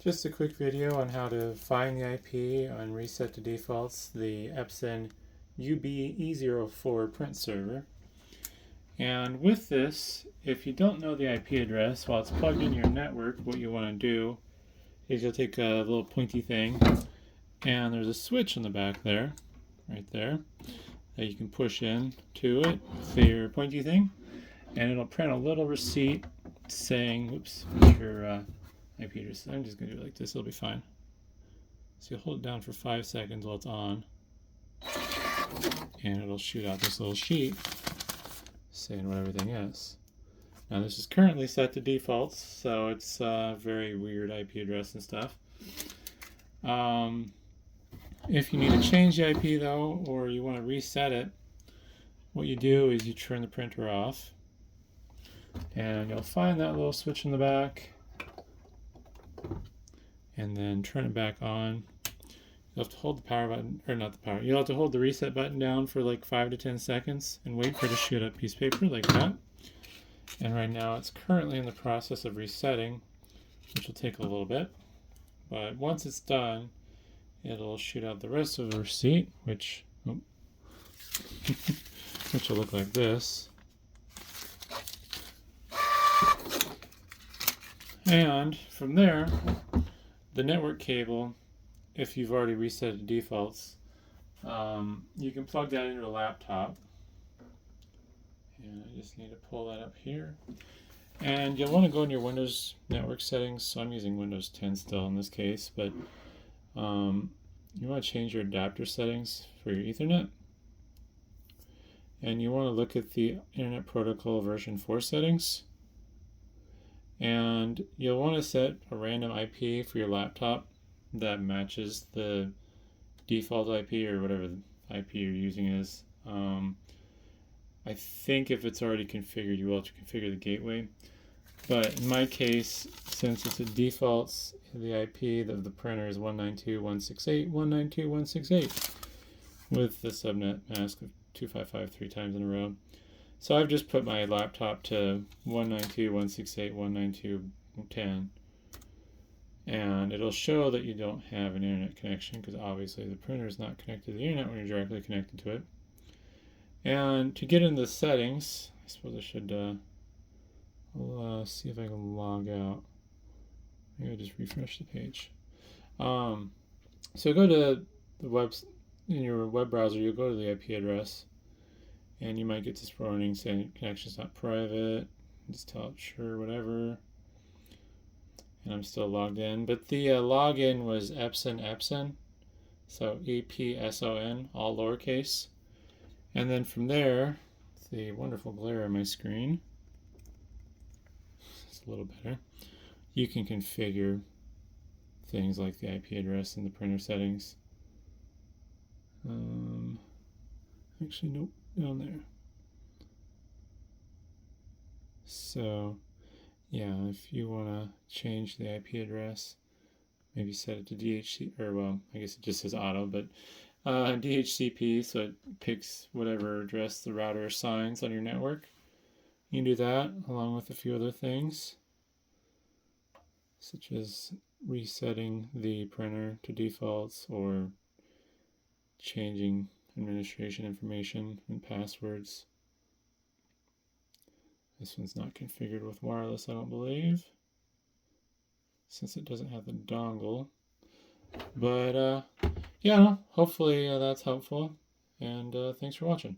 Just a quick video on how to find the IP and reset to defaults, the Epson UB-E04 print server. And with this, if you don't know the IP address while it's plugged in your network, what you want to do is you'll take a little pointy thing, and there's a switch in the back there, right there, that you can push in to it with your pointy thing, and it'll print a little receipt saying, whoops, your IP address. I'm just going to do it like this, it'll be fine. So you'll hold it down for 5 seconds while it's on, and it'll shoot out this little sheet saying what everything is. Now this is currently set to defaults, so it's a very weird IP address and stuff. If you need to change the IP though, or you want to reset it, what you do is you turn the printer off, and you'll find that little switch in the back, and then turn it back on. You'll have to hold the power button, or not the power, you'll have to hold the reset button down for like 5 to 10 seconds and wait for it to shoot up piece of paper like that. And right now it's currently in the process of resetting, which will take a little bit. But once it's done, it'll shoot out the rest of the receipt, which which will look like this. And from there, the network cable, if you've already reset the defaults, you can plug that into a laptop. And I just need to pull that up here. And you'll want to go in your Windows network settings. So I'm using Windows 10 still in this case, but you want to change your adapter settings for your Ethernet. And you want to look at the Internet Protocol version 4 settings. And you'll want to set a random IP for your laptop that matches the default IP or whatever the IP you're using is. I think if it's already configured, you will have to configure the gateway. But in my case, since it's a default, the IP of the printer is 192.168.192.168 with the subnet mask of 255 3 times in a row. So I've just put my laptop to 192.168.192.10, and it'll show that you don't have an internet connection because obviously the printer is not connected to the internet when you're directly connected to it. And to get into the settings, I suppose I should I'll see if I can log out. Maybe I'll just refresh the page. So go to the web, in your web browser, you'll go to the IP address, and you might get this warning saying connection's not private. Just tell it sure, whatever. And I'm still logged in, but the login was Epson, so EPSON, all lowercase. And then from there, the wonderful glare on my screen, it's a little better, you can configure things like the IP address and the printer settings. Actually, nope, down there. So, yeah, if you want to change the IP address, maybe set it to DHC, or well, I guess it just says auto, but DHCP, so it picks whatever address the router assigns on your network. You can do that along with a few other things, such as resetting the printer to defaults or changing administration information and passwords. This one's not configured with wireless, I don't believe, since it doesn't have the dongle. But yeah, hopefully that's helpful, and thanks for watching.